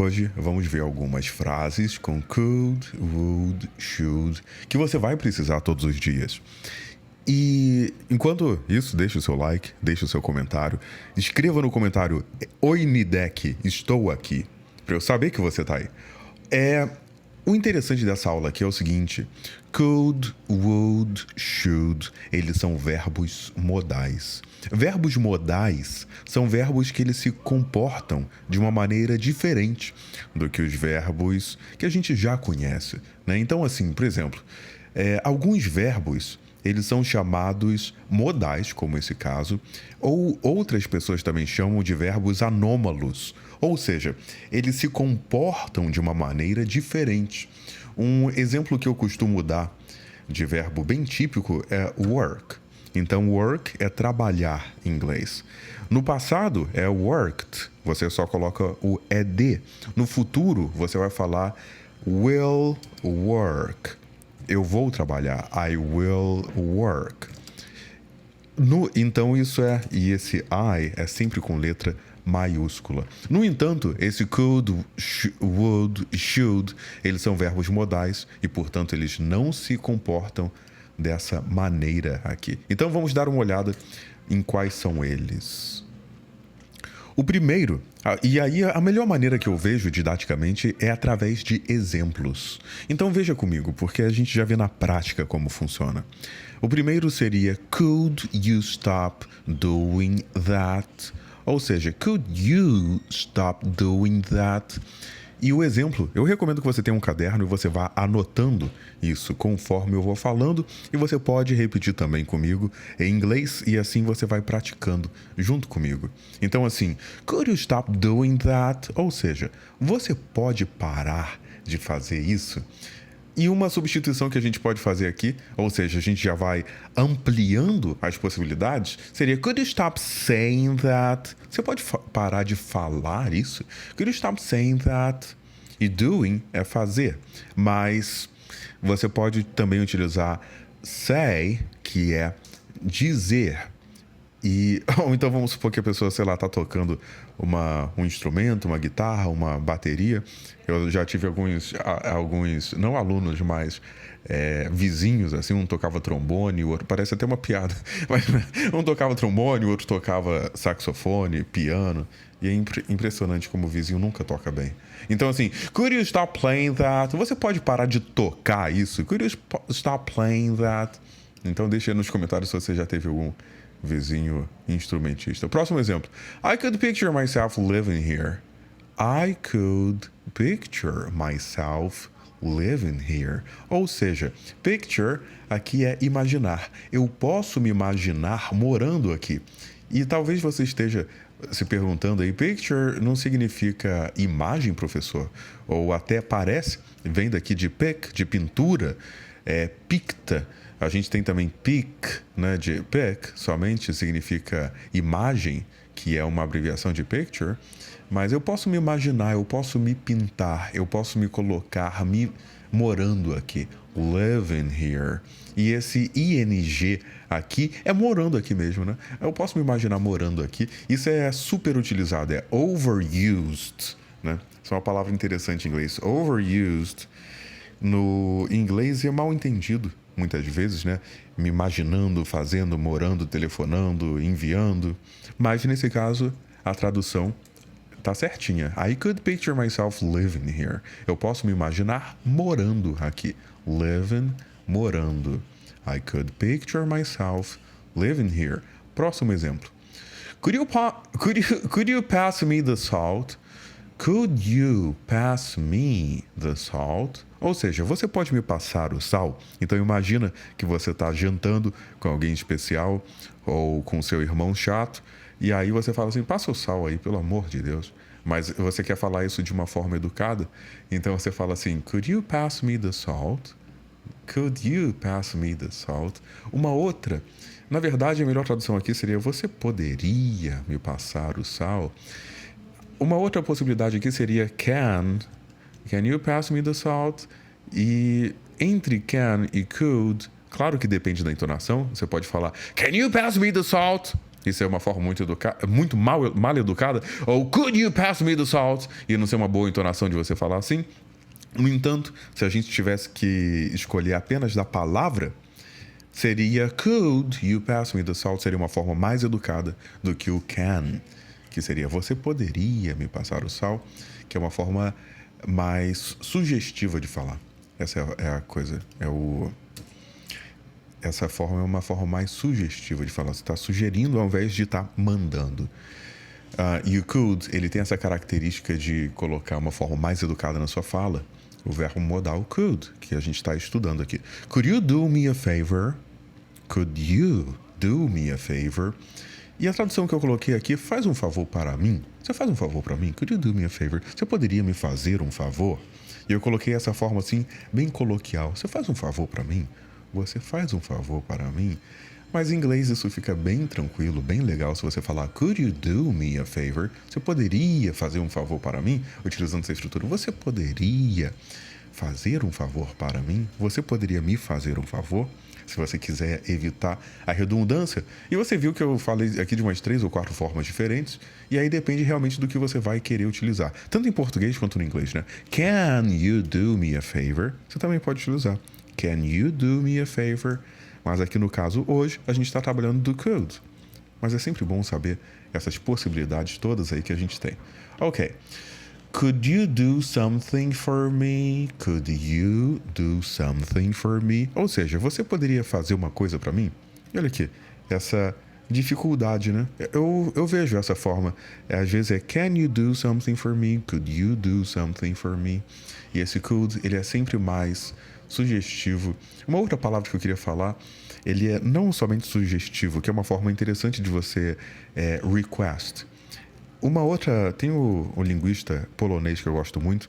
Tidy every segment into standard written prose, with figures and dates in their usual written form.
Hoje vamos ver algumas frases com could, would, should, que você vai precisar todos os dias. E enquanto isso, deixe o seu like, deixe o seu comentário, escreva no comentário: Oi Nidec, estou aqui, para eu saber que você tá aí. O interessante dessa aula aqui é o seguinte: could, would, should, eles são verbos modais. Verbos modais são verbos que eles se comportam de uma maneira diferente do que os verbos que a gente já conhece, né? Então, assim, por exemplo, alguns verbos eles são chamados modais, como esse caso, ou outras pessoas também chamam de verbos anômalos, ou seja, eles se comportam de uma maneira diferente. Um exemplo que eu costumo dar de verbo bem típico é work. Então, work é trabalhar em inglês. No passado é worked, você só coloca o ed. No futuro, você vai falar will work. Eu vou trabalhar. I will work. Então isso e esse I é sempre com letra maiúscula. No entanto, esse could, would, should, eles são verbos modais e, portanto, eles não se comportam dessa maneira aqui. Então vamos dar uma olhada em quais são eles. O primeiro, e aí a melhor maneira que eu vejo didaticamente é através de exemplos. Então veja comigo, porque a gente já vê na prática como funciona. O primeiro seria could you stop doing that? Ou seja, could you stop doing that? E o exemplo, eu recomendo que você tenha um caderno e você vá anotando isso conforme eu vou falando, e você pode repetir também comigo em inglês e assim você vai praticando junto comigo. Então assim, could you stop doing that? Ou seja, você pode parar de fazer isso? E uma substituição que a gente pode fazer aqui, ou seja, a gente já vai ampliando as possibilidades, seria could you stop saying that? Você pode parar de falar isso? Could you stop saying that? E doing é fazer, mas você pode também utilizar say, que é dizer. Ou então vamos supor que a pessoa, sei lá, tá tocando um instrumento, uma guitarra, uma bateria. Eu já tive alguns não alunos, mas vizinhos, assim, um tocava trombone, o outro, parece até uma piada, mas um tocava trombone, o outro tocava saxofone, piano, e é impressionante como o vizinho nunca toca bem. Então assim, could you stop playing that? Você pode parar de tocar isso? Could you stop playing that? Então deixa aí nos comentários se você já teve algum vizinho instrumentista. Próximo exemplo. I could picture myself living here. I could picture myself living here. Ou seja, picture aqui é imaginar. Eu posso me imaginar morando aqui. E talvez você esteja se perguntando aí, picture não significa imagem, professor? Ou até parece, vem daqui de pic, de pintura, picta. A gente tem também pic, né, de pic, somente significa imagem, que é uma abreviação de picture. Mas eu posso me imaginar, eu posso me pintar, eu posso me colocar morando aqui. Living here. E esse ing aqui é morando aqui mesmo, né? Eu posso me imaginar morando aqui. Isso é super utilizado, é overused, né? Isso é uma palavra interessante em inglês. Overused no inglês é mal entendido, muitas vezes, né? Me imaginando, fazendo, morando, telefonando, enviando. Mas nesse caso, a tradução tá certinha. I could picture myself living here. Eu posso me imaginar morando aqui. Living, morando. I could picture myself living here. Próximo exemplo. Could you pass me the salt? Could you pass me the salt? Ou seja, você pode me passar o sal? Então imagina que você está jantando com alguém especial ou com seu irmão chato, e aí você fala assim, passa o sal aí, pelo amor de Deus. Mas você quer falar isso de uma forma educada, então você fala assim, could you pass me the salt? Could you pass me the salt? Uma outra, na verdade a melhor tradução aqui seria, você poderia me passar o sal? Uma outra possibilidade aqui seria can you pass me the salt? E entre can e could, claro que depende da entonação, você pode falar can you pass me the salt? Isso é uma forma muito mal educada. Ou could you pass me the salt? E não ser uma boa entonação de você falar assim. No entanto, se a gente tivesse que escolher apenas da palavra, seria could you pass me the salt? Seria uma forma mais educada do que o can, que seria você poderia me passar o sal, que é uma forma mais sugestiva de falar. Essa é a coisa. Essa forma é uma forma mais sugestiva de falar. Você está sugerindo ao invés de estar mandando. E o could, ele tem essa característica de colocar uma forma mais educada na sua fala. O verbo modal could, que a gente está estudando aqui. Could you do me a favor? Could you do me a favor? E a tradução que eu coloquei aqui, faz um favor para mim. Você faz um favor para mim? Could you do me a favor? Você poderia me fazer um favor? E eu coloquei essa forma assim, bem coloquial. Você faz um favor para mim? Você faz um favor para mim? Mas em inglês isso fica bem tranquilo, bem legal se você falar could you do me a favor? Você poderia fazer um favor para mim? Utilizando essa estrutura, você poderia fazer um favor para mim? Você poderia me fazer um favor? Se você quiser evitar a redundância. E você viu que eu falei aqui de umas 3 ou 4 formas diferentes. E aí depende realmente do que você vai querer utilizar. Tanto em português quanto no inglês, né? Can you do me a favor? Você também pode utilizar. Can you do me a favor? Mas aqui no caso, hoje, a gente está trabalhando do could. Mas é sempre bom saber essas possibilidades todas aí que a gente tem. Ok. Could you do something for me? Could you do something for me? Ou seja, você poderia fazer uma coisa para mim? E olha aqui, essa dificuldade, né? Eu vejo essa forma. Às vezes é can you do something for me? Could you do something for me? E esse could, ele é sempre mais sugestivo. Uma outra palavra que eu queria falar, ele é não somente sugestivo, que é uma forma interessante de você request. Uma outra, tem o linguista polonês que eu gosto muito,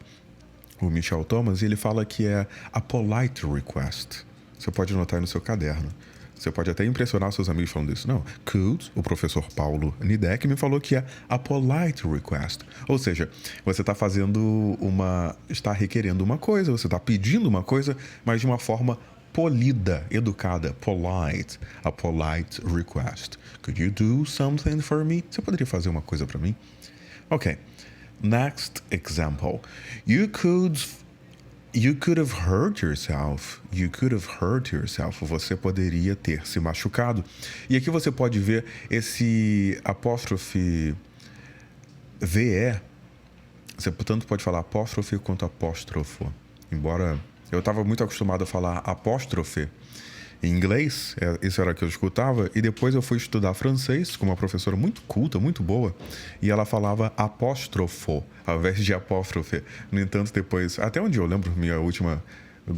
o Michel Thomas, e ele fala que é a polite request. Você pode anotar aí no seu caderno. Você pode até impressionar seus amigos falando isso. Não, could, o professor Paulo Nidek me falou que é a polite request. Ou seja, você está está requerendo uma coisa, você está pedindo uma coisa, mas de uma forma polida, educada, polite. A polite request. Could you do something for me? Você poderia fazer uma coisa para mim? Ok. Next example. You could have hurt yourself. You could have hurt yourself. Você poderia ter se machucado. E aqui você pode ver esse apóstrofe VE. Você, portanto, pode falar apóstrofe quanto apóstrofo. Embora eu estava muito acostumado a falar apóstrofe em inglês, isso era o que eu escutava, e depois eu fui estudar francês com uma professora muito culta, muito boa, e ela falava apóstrofo, ao invés de apóstrofe. No entanto, depois, até onde eu lembro, minha última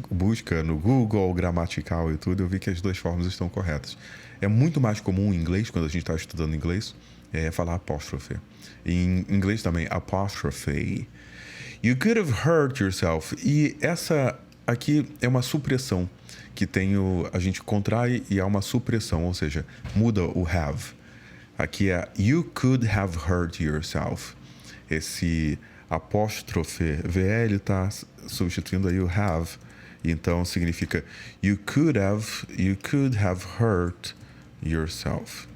busca no Google, gramatical e tudo, eu vi que as 2 formas estão corretas. É muito mais comum em inglês, quando a gente está estudando inglês, falar apóstrofe. Em inglês também, apostrophe. You could have hurt yourself. E essa aqui é uma supressão que a gente contrai e há uma supressão, ou seja, muda o have. Aqui é you could have hurt yourself. Esse apóstrofe VL está substituindo aí o have. Então significa you could have hurt yourself.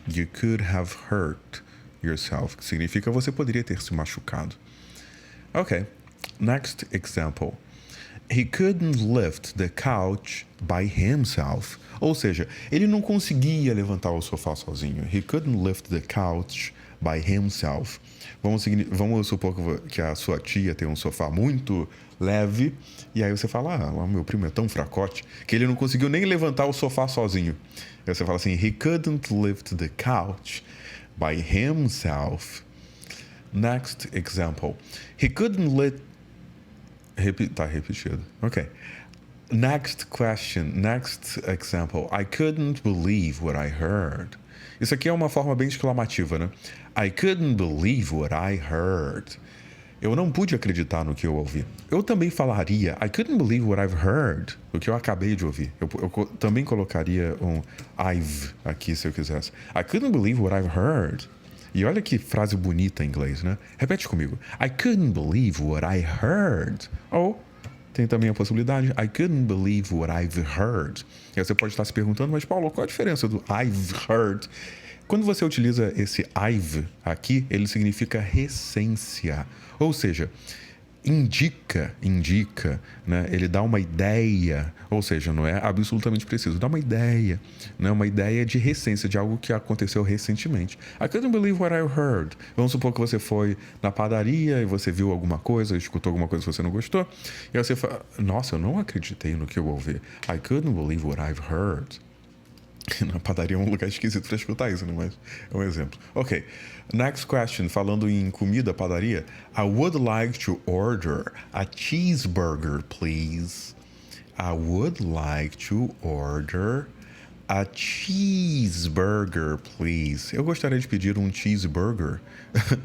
You could have hurt yourself, que significa você poderia ter se machucado. Ok, next example. He couldn't lift the couch by himself. Ou seja, ele não conseguia levantar o sofá sozinho. He couldn't lift the couch by himself. Vamos supor que a sua tia tem um sofá muito leve, e aí você fala, meu primo é tão fracote, que ele não conseguiu nem levantar o sofá sozinho. Aí você fala assim, he couldn't lift the couch by himself. Next example. He couldn't lift... Tá repetido. Ok. Next question. Next example. I couldn't believe what I heard. Isso aqui é uma forma bem exclamativa, né? I couldn't believe what I heard. Eu não pude acreditar no que eu ouvi. Eu também falaria I couldn't believe what I've heard. O que eu acabei de ouvir. Eu também colocaria um I've aqui se eu quisesse. I couldn't believe what I've heard. E olha que frase bonita em inglês, né? Repete comigo. I couldn't believe what I heard. Ou Tem também a possibilidade I couldn't believe what I've heard. E aí você pode estar se perguntando, mas Paulo, qual a diferença do I've heard? Quando você utiliza esse I've aqui, ele significa recência. Ou seja, indica, né? Ele dá uma ideia, ou seja, não é absolutamente preciso, dá uma ideia, né? Uma ideia de recência, de algo que aconteceu recentemente. I couldn't believe what I heard. Vamos supor que você foi na padaria e você viu alguma coisa, escutou alguma coisa que você não gostou, e aí você fala, nossa, eu não acreditei no que eu ouvi. I couldn't believe what I've heard. Na padaria é um lugar esquisito para escutar isso, né? Mas é um exemplo. Ok. Next question. Falando em comida, padaria. I would like to order a cheeseburger, please. I would like to order a cheeseburger, please. Eu gostaria de pedir um cheeseburger,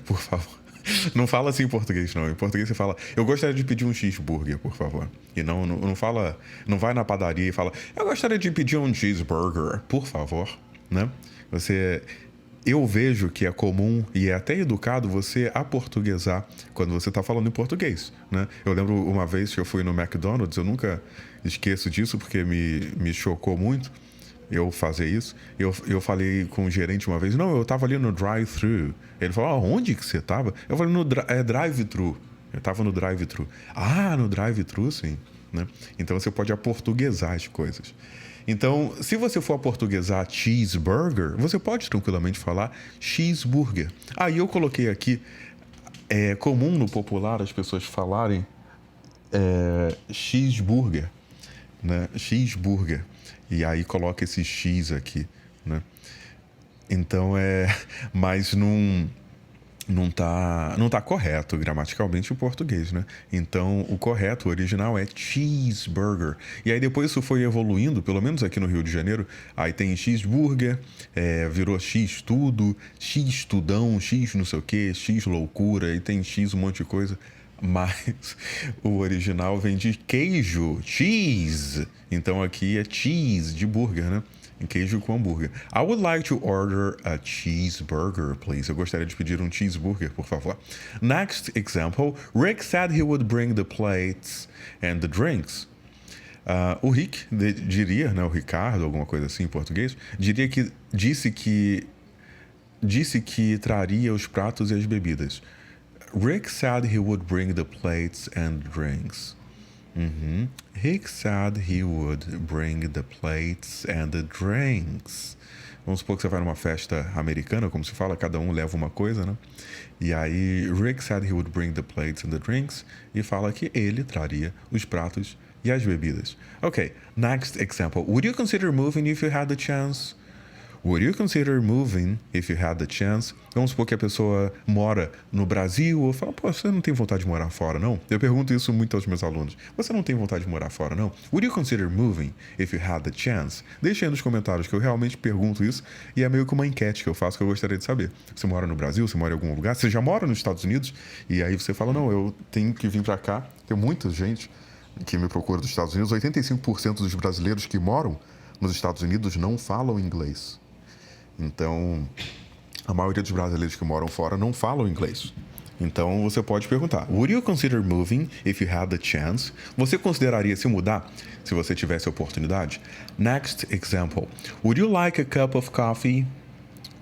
por favor. Não fala assim em português, não. Em português você fala, eu gostaria de pedir um cheeseburger, por favor. E não fala, não vai na padaria e fala, eu gostaria de pedir um cheeseburger, por favor, né? Eu vejo que é comum e é até educado você aportuguesar quando você está falando em português, né? Eu lembro uma vez que eu fui no McDonald's, eu nunca esqueço disso porque me chocou muito eu fazer isso. Eu falei com o gerente uma vez, não, eu tava ali no drive-thru. Ele falou, onde que você tava? Eu falei, no drive-thru. Eu tava no drive-thru. Ah, no drive-thru, sim. Né? Então você pode aportuguesar as coisas. Então, se você for aportuguesar cheeseburger, você pode tranquilamente falar cheeseburger. Aí eu coloquei aqui, é comum no popular as pessoas falarem cheeseburger, né? Cheeseburger. E aí coloca esse X aqui, né? Então mas não tá correto gramaticalmente o português, né? Então o correto, o original é cheeseburger. E aí depois isso foi evoluindo, pelo menos aqui no Rio de Janeiro, aí tem cheeseburger, virou X tudo, X tudão, X não sei o que, X loucura, e tem X um monte de coisa. Mas o original vem de queijo, cheese. Então aqui é cheese de burger, né? Queijo com hambúrguer. I would like to order a cheeseburger, please. Eu gostaria de pedir um cheeseburger, por favor. Next example. Rick said he would bring the plates and the drinks. O Rick diria, né? O Ricardo, alguma coisa assim em português, disse que traria os pratos e as bebidas. Rick said he would bring the plates and drinks. Rick said he would bring the plates and the drinks. Vamos supor que você vai numa festa americana, como se fala, cada um leva uma coisa, né? E aí, Rick said he would bring the plates and the drinks. E fala que ele traria os pratos e as bebidas. Ok, next example. Would you consider moving if you had the chance? Would you consider moving if you had the chance? Vamos supor que a pessoa mora no Brasil ou fala, pô, você não tem vontade de morar fora, não? Eu pergunto isso muito aos meus alunos. Você não tem vontade de morar fora, não? Would you consider moving if you had the chance? Deixe aí nos comentários que eu realmente pergunto isso e é meio que uma enquete que eu faço que eu gostaria de saber. Você mora no Brasil? Você mora em algum lugar? Você já mora nos Estados Unidos? E aí você fala, não, eu tenho que vir pra cá. Tem muita gente que me procura dos Estados Unidos. 85% dos brasileiros que moram nos Estados Unidos não falam inglês. Então, a maioria dos brasileiros que moram fora não falam inglês. Então, você pode perguntar, would you consider moving if you had the chance? Você consideraria se mudar se você tivesse a oportunidade? Next example. Would you like a cup of coffee?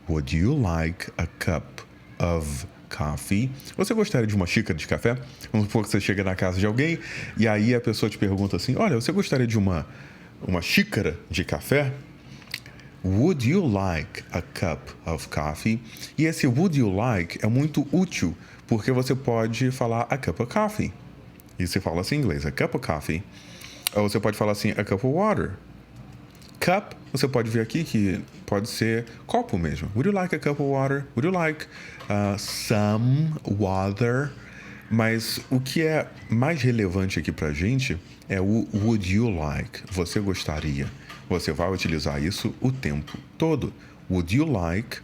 Would you like a cup of coffee? Você gostaria de uma xícara de café? Vamos supor que você chega na casa de alguém e aí a pessoa te pergunta assim, olha, você gostaria de uma xícara de café? Would you like a cup of coffee? E esse would you like é muito útil, porque você pode falar a cup of coffee. E você fala assim em inglês, a cup of coffee. Ou você pode falar assim, a cup of water. Cup, você pode ver aqui que pode ser copo mesmo. Would you like a cup of water? Would you like some water? Mas o que é mais relevante aqui pra gente é o would you like? Você gostaria? Você vai utilizar isso o tempo todo. Would you like?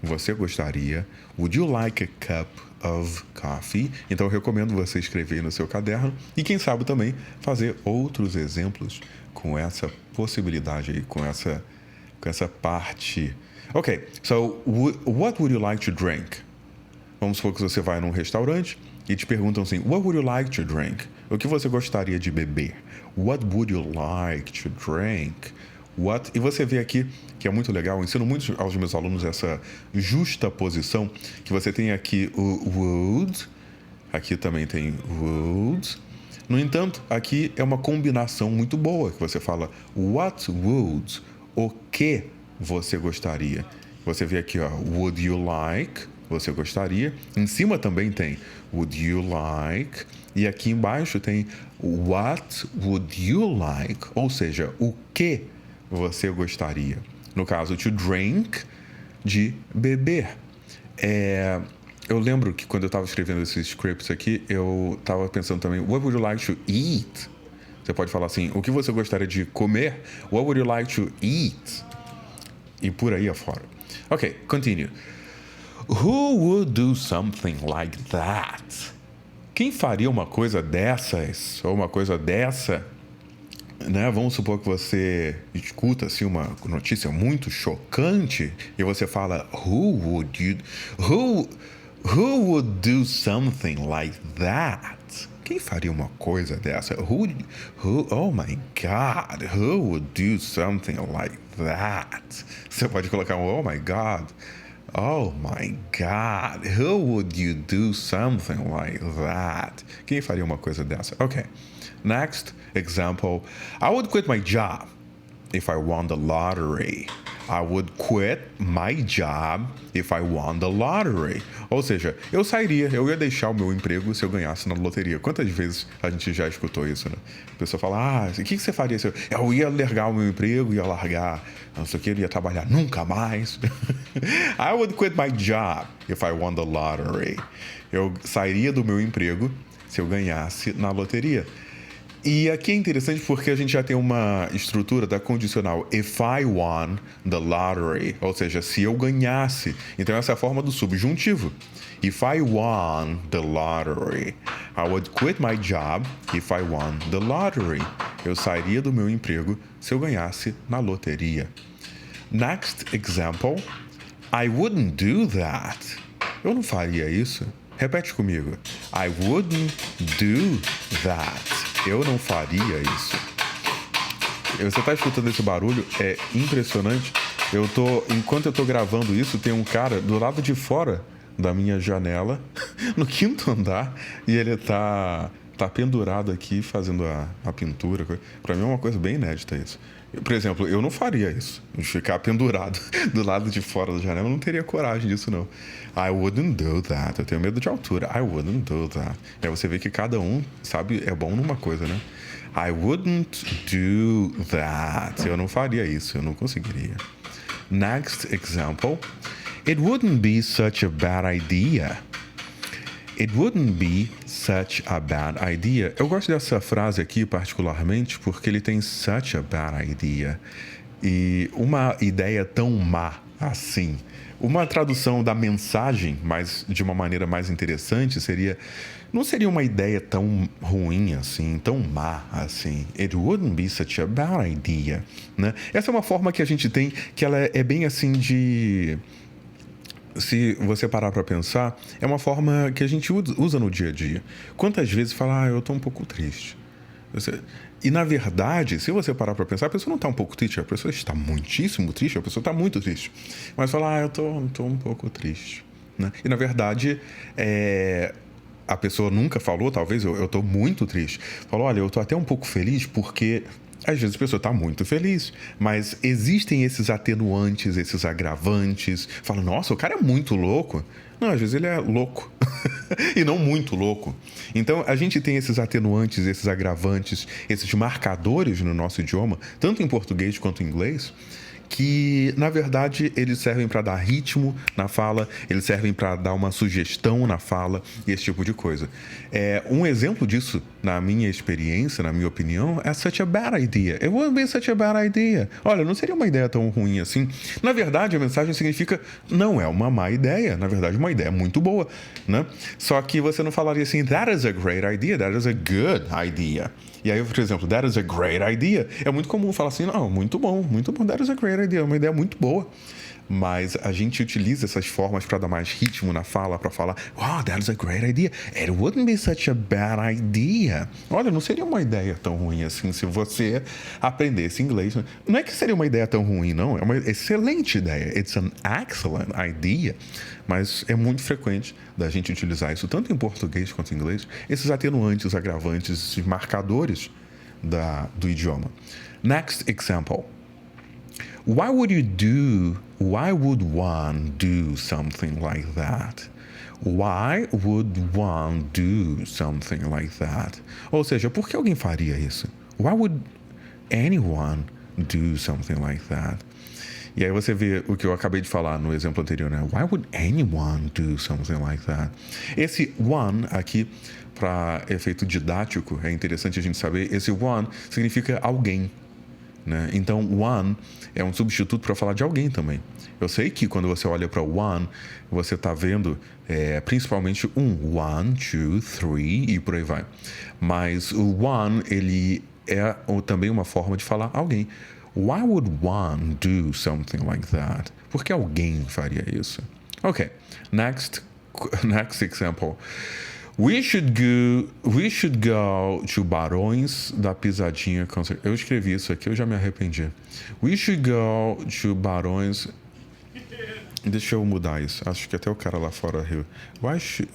Você gostaria? Would you like a cup of coffee? Então eu recomendo você escrever no seu caderno e quem sabe também fazer outros exemplos com essa possibilidade aí, com essa parte. Ok, so what would you like to drink? Vamos supor que você vai num restaurante e te perguntam assim, what would you like to drink? O que você gostaria de beber? What would you like to drink? What? E você vê aqui, que é muito legal, eu ensino muito aos meus alunos essa justa posição, que você tem aqui o would, aqui também tem would. No entanto, aqui é uma combinação muito boa, que você fala what would, o que você gostaria. Você vê aqui, ó, would you like, você gostaria. Em cima também tem would you like. E aqui embaixo tem what would you like, ou seja, o que você gostaria. No caso, to drink, de beber. Eu lembro que quando eu estava escrevendo esses scripts aqui, eu estava pensando também, what would you like to eat? Você pode falar assim, o que você gostaria de comer? What would you like to eat? E por aí afora. Ok, continue. Who would do something like that? Quem faria uma coisa dessas? Ou uma coisa dessa? Né? Vamos supor que você escuta assim, uma notícia muito chocante e você fala, who would do something like that? Quem faria uma coisa dessa? Oh my God, who would do something like that? Você pode colocar um oh my God. Oh my God, who would you do something like that? Quem faria uma coisa dessa? Ok. Next example, I would quit my job if I won the lottery. I would quit my job if I won the lottery. Ou seja, eu ia deixar o meu emprego se eu ganhasse na loteria. Quantas vezes a gente já escutou isso, né? A pessoa fala, o que você faria se eu ia largar o meu emprego, ia largar, não sei o que, eu ia trabalhar nunca mais. I would quit my job if I won the lottery. Eu sairia do meu emprego se eu ganhasse na loteria. E aqui é interessante porque a gente já tem uma estrutura da condicional if I won the lottery, ou seja, se eu ganhasse. Então essa é a forma do subjuntivo. If I won the lottery, I would quit my job if I won the lottery. Eu sairia do meu emprego se eu ganhasse na loteria. Next example, I wouldn't do that. Eu não faria isso. Repete comigo. I wouldn't do that. Eu não faria isso. Você está escutando esse barulho? É impressionante. Enquanto eu tô gravando isso, tem um cara do lado de fora da minha janela, no 5º andar, e ele tá pendurado aqui fazendo a pintura. Para mim é uma coisa bem inédita isso. Por exemplo, eu não faria isso. De ficar pendurado do lado de fora da janela, eu não teria coragem disso, não. I wouldn't do that. Eu tenho medo de altura. I wouldn't do that. Aí você vê que cada um, sabe, é bom numa coisa, né? I wouldn't do that. Eu não faria isso. Eu não conseguiria. Next example. It wouldn't be such a bad idea. It wouldn't be such a bad idea. Eu gosto dessa frase aqui particularmente porque ele tem such a bad idea. E uma ideia tão má assim. Uma tradução da mensagem, mas de uma maneira mais interessante, não seria uma ideia tão ruim assim, tão má assim. It wouldn't be such a bad idea. Né? Essa é uma forma que a gente tem, que ela é bem assim de... Se você parar para pensar, é uma forma que a gente usa no dia a dia. Quantas vezes fala, eu tô um pouco triste. E na verdade, se você parar para pensar, a pessoa não está um pouco triste, a pessoa está muitíssimo triste, a pessoa está muito triste. Mas fala, eu tô um pouco triste. Né? E na verdade, a pessoa nunca falou, talvez, eu tô muito triste. Falou, olha, eu tô até um pouco feliz porque... Às vezes a pessoa está muito feliz, mas existem esses atenuantes, esses agravantes. Fala, nossa, o cara é muito louco. Não, às vezes ele é louco e não muito louco. Então, a gente tem esses atenuantes, esses agravantes, esses marcadores no nosso idioma, tanto em português quanto em inglês, que, na verdade, eles servem para dar ritmo na fala, eles servem para dar uma sugestão na fala e esse tipo de coisa. Um exemplo disso, na minha experiência, na minha opinião, é such a bad idea. It wouldn't be such a bad idea. Olha, não seria uma ideia tão ruim assim. Na verdade, a mensagem significa não é uma má ideia. Na verdade, uma ideia muito boa, né? Só que você não falaria assim, that is a great idea, that is a good idea. E aí, por exemplo, that is a great idea. É muito comum falar assim, não, muito bom, that is a great idea, uma ideia muito boa. Mas a gente utiliza essas formas para dar mais ritmo na fala, para falar, wow, that's a great idea. It wouldn't be such a bad idea. Olha, não seria uma ideia tão ruim assim se você aprendesse inglês. Não é que seria uma ideia tão ruim, não. É uma excelente ideia. It's an excellent idea. Mas é muito frequente da gente utilizar isso, tanto em português quanto em inglês, esses atenuantes, agravantes, esses marcadores do idioma. Next example. Why would one do something like that? Why would one do something like that? Ou seja, por que alguém faria isso? Why would anyone do something like that? E aí você vê o que eu acabei de falar no exemplo anterior, né? Why would anyone do something like that? Esse one aqui, para efeito didático, é interessante a gente saber, esse one significa alguém. Né? Então, one é um substituto para falar de alguém também. Eu sei que quando você olha para one, você está vendo principalmente one, two, three e por aí vai. Mas o one, ele é também uma forma de falar alguém. Why would one do something like that? Por que alguém faria isso? Ok, next example. We should go to Barões da Pisadinha Concert. Eu escrevi isso aqui, eu já me arrependi. We should go to Barões. Deixa eu mudar isso. Acho que até o cara lá fora riu.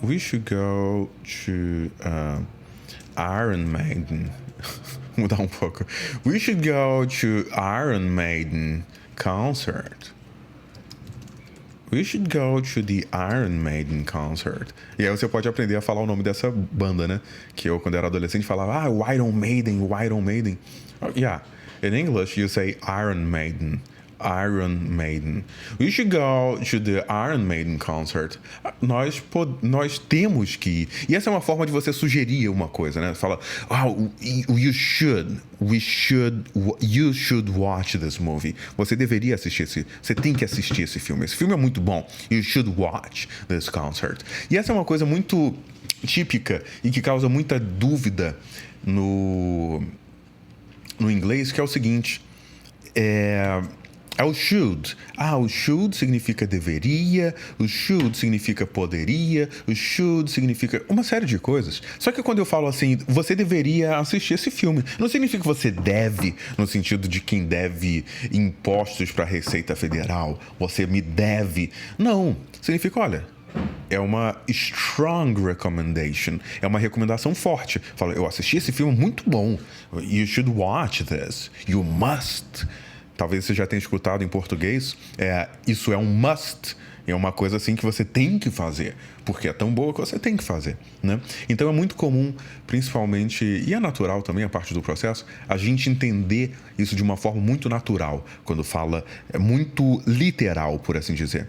We should go to Iron Maiden. Mudar um pouco. We should go to Iron Maiden concert. We should go to the Iron Maiden concert. E aí você pode aprender a falar o nome dessa banda, né? Que eu, quando era adolescente, falava, Iron Maiden. Yeah. In English, you say Iron Maiden. Iron Maiden. We should go to the Iron Maiden concert. Nós temos que ir. E essa é uma forma de você sugerir uma coisa, né? Fala, you should watch this movie. Você deveria assistir você tem que assistir esse filme. Esse filme é muito bom. You should watch this concert. E essa é uma coisa muito típica e que causa muita dúvida no inglês, que é o seguinte, é o should. O should significa deveria, o should significa poderia, o should significa uma série de coisas. Só que quando eu falo assim, você deveria assistir esse filme, não significa que você deve, no sentido de quem deve impostos para a Receita Federal, você me deve. Não, significa, olha, é uma strong recommendation. É uma recomendação forte. Fala, eu assisti esse filme muito bom. You should watch this. You must. Talvez você já tenha escutado em português. Isso é um must. É uma coisa assim que você tem que fazer, porque é tão boa que você tem que fazer, né? Então é muito comum, principalmente, e é natural também a parte do processo, a gente entender isso de uma forma muito natural, quando fala, é muito literal, por assim dizer.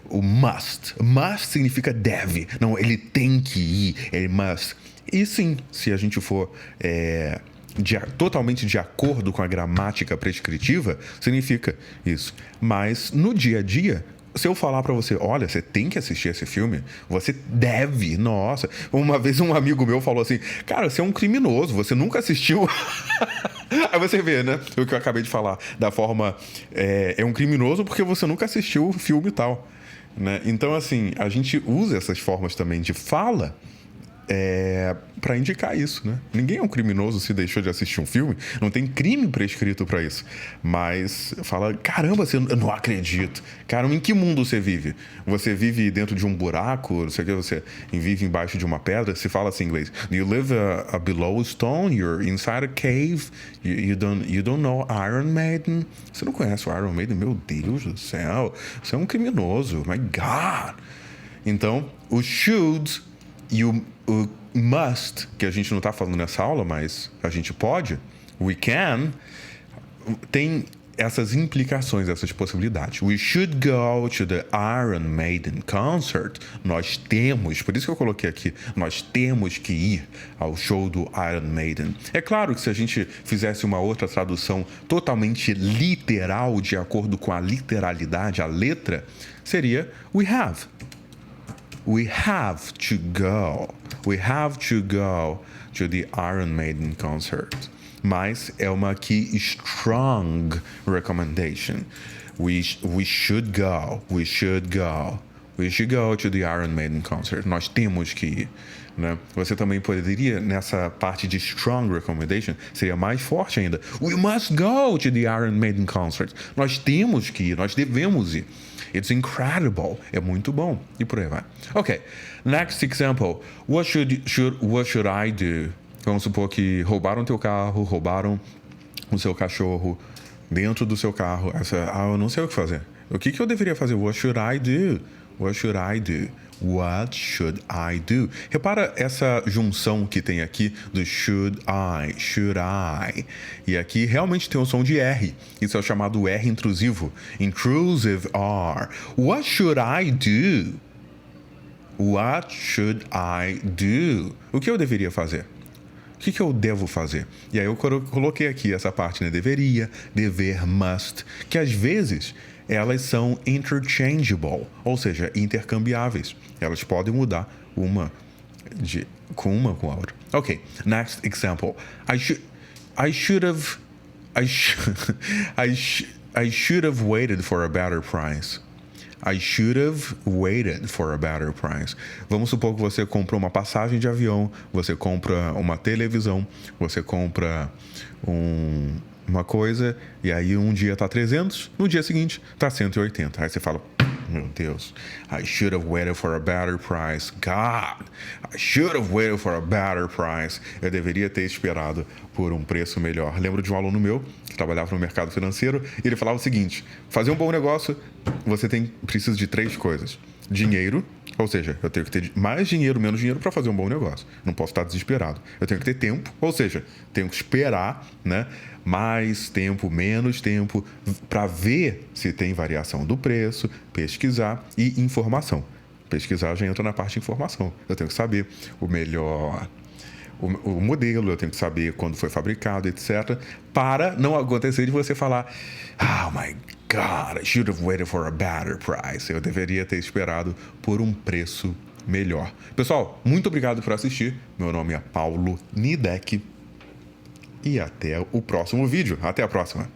O must. Must significa deve. Não, ele tem que ir, ele must. E sim, se a gente for totalmente de acordo com a gramática prescritiva, significa isso. Mas no dia a dia, se eu falar pra você, olha, você tem que assistir esse filme, você deve, nossa. Uma vez um amigo meu falou assim, cara, você é um criminoso, você nunca assistiu. Aí você vê, né, o que eu acabei de falar, da forma, é um criminoso porque você nunca assistiu o filme e tal, né? Então, assim, a gente usa essas formas também de fala para indicar isso, né? Ninguém é um criminoso se deixou de assistir um filme, não tem crime prescrito para isso, mas fala, caramba, eu não acredito. Caramba, em que mundo você vive? Você vive dentro de um buraco, não sei o que, você vive embaixo de uma pedra? Se fala assim em inglês, do you live below a stone? You're inside a cave? You don't know Iron Maiden? Você não conhece o Iron Maiden? Meu Deus do céu, você é um criminoso, my God. Então, o should e o must, que a gente não está falando nessa aula, mas a gente pode, we can, tem essas implicações, essas possibilidades. We should go to the Iron Maiden concert. Nós temos, por isso que eu coloquei aqui, nós temos que ir ao show do Iron Maiden. É claro que se a gente fizesse uma outra tradução totalmente literal, de acordo com a literalidade, a letra, seria we have. We have to go. We have to go to the Iron Maiden concert. Mas é uma aqui strong recommendation. We should go. We should go. We should go to the Iron Maiden concert. Nós temos que ir. Né? Você também poderia, nessa parte de strong recommendation, seria mais forte ainda. We must go to the Iron Maiden concert. Nós temos que ir, nós devemos ir. It's incredible. É muito bom. E por aí vai. Ok. Next example. What should I do? Vamos supor que roubaram teu carro, roubaram o seu cachorro dentro do seu carro. Eu não sei o que fazer. O que eu deveria fazer? What should I do? What should I do? What should I do? Repara essa junção que tem aqui do should I. E aqui realmente tem o som de R. Isso é o chamado R intrusivo. Intrusive R. What should I do? What should I do? O que eu deveria fazer? O que eu devo fazer? E aí eu coloquei aqui essa parte, né? Deveria, dever, must, que às vezes elas são interchangeable, ou seja, intercambiáveis. Elas podem mudar com uma com a outra. Ok, next example. I should have waited for a better price. I should have waited for a better price. Vamos supor que você comprou uma passagem de avião, você compra uma televisão, você compra uma coisa, e aí um dia tá 300, no dia seguinte tá 180. Aí você fala, meu Deus, I should have waited for a better price. God, I should have waited for a better price. Eu deveria ter esperado por um preço melhor. Lembro de um aluno meu que trabalhava no mercado financeiro e ele falava o seguinte: fazer um bom negócio, você precisa de 3 coisas. Dinheiro, ou seja, eu tenho que ter mais dinheiro, menos dinheiro para fazer um bom negócio. Não posso estar desesperado. Eu tenho que ter tempo, ou seja, tenho que esperar, né? Mais tempo, menos tempo, para ver se tem variação do preço, pesquisar e informação. Pesquisar já entra na parte de informação. Eu tenho que saber o melhor, o modelo, eu tenho que saber quando foi fabricado, etc. Para não acontecer de você falar, oh my God, I should have waited for a better price. Eu deveria ter esperado por um preço melhor. Pessoal, muito obrigado por assistir. Meu nome é Paulo Nidec. E até o próximo vídeo. Até a próxima.